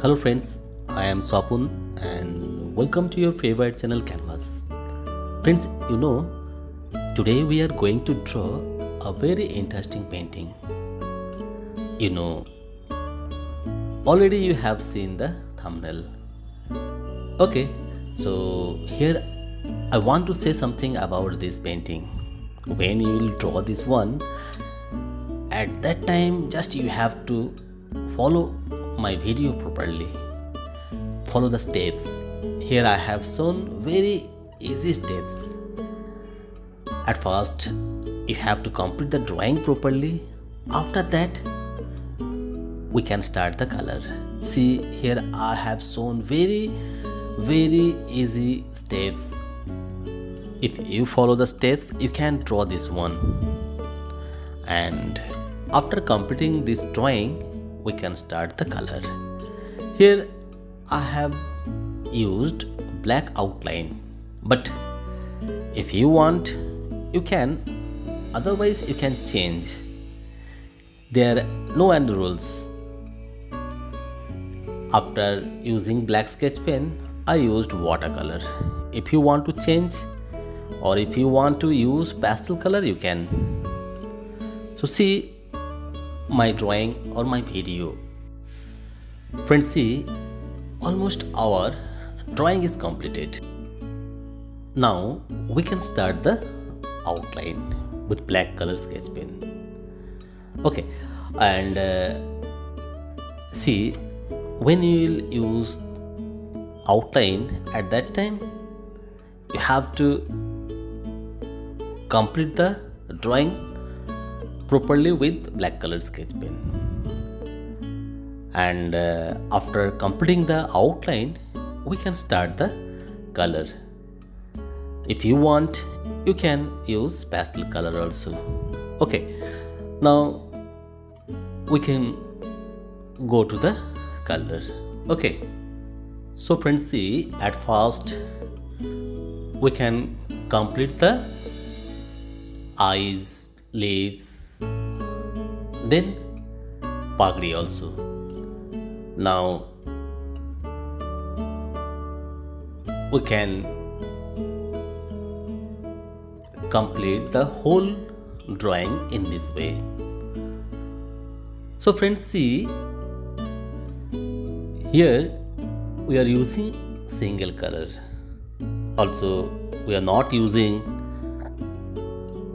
Hello friends, I am Swapun and welcome to your favorite channel Canvas. Friends, today we are going to draw a very interesting painting. You know, already you have seen the thumbnail. Okay, so here I want to say something about this painting. When you will draw this one, at that time just you have to follow my video properly. Follow the steps. Here I have shown very easy steps. At first you have to complete the drawing properly. After that we can start the color. See, here I have shown very easy steps. If you follow the steps, you can draw this one. And after completing this drawing, we can start the color. Here I have used black outline, but if you want, you can. Otherwise, you can change. There are no end rules. After using black sketch pen, I used watercolor. If you want to change or if you want to use pastel color, you can. So see my drawing or my video. Friends, see, almost our drawing is completed. Now we can start the outline with black color sketch pen. Okay, and see, when you will use outline, at that time you have to complete the drawing properly with black color sketch pen. And after completing the outline, we can start the color. If you want, you can use pastel color also. Okay, now we can go to the color. Okay, so friends, see, at first we can complete the eyes, lips, then pagdi also. Now we can complete the whole drawing in this way. So friends, see, here we are using single color. Also, we are not using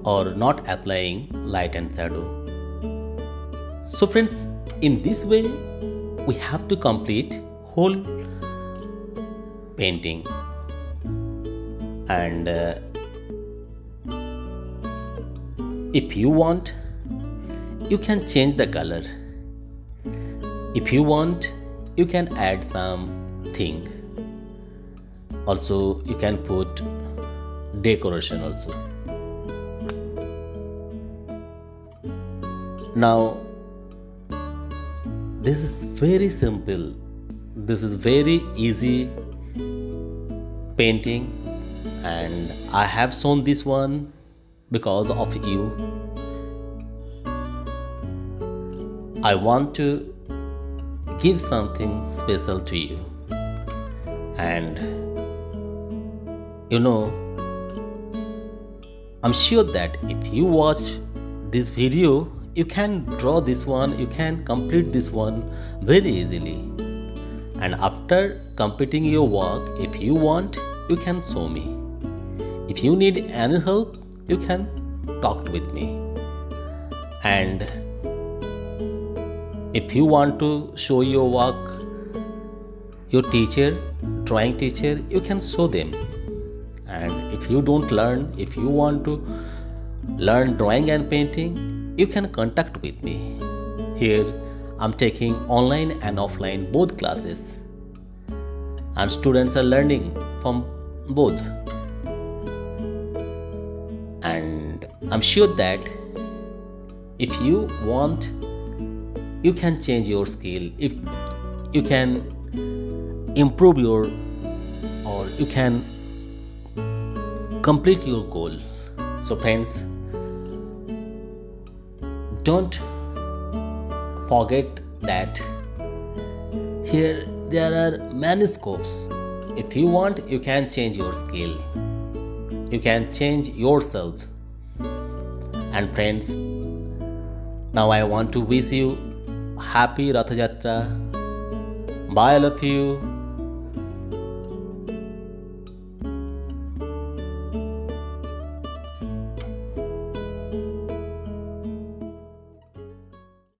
or not applying light and shadow. So friends, in this way we have to complete whole painting. And if you want, you can change the color. If you want, you can add something. Also, you can put decoration also. Now this is very simple. This is very easy painting, and I have shown this one because of you. I want to give something special to you. And I'm sure that if you watch this video, you can draw this one, you can complete this one very easily. And after completing your work, if you want, you can show me. If you need any help, you can talk with me. And if you want to show your work, your teacher, drawing teacher, you can show them. And if you don't learn, if you want to learn drawing and painting, you can contact with me. Here I'm taking online and offline both classes, and students are learning from both. And I'm sure that if you want, you can change your skill. If you can improve your, or you can complete your goal. So friends, don't forget that here there are many scopes. If you want, you can change your skill. You can change yourself. And friends, now I want to wish you happy Ratha Yatra. Bye, all of you.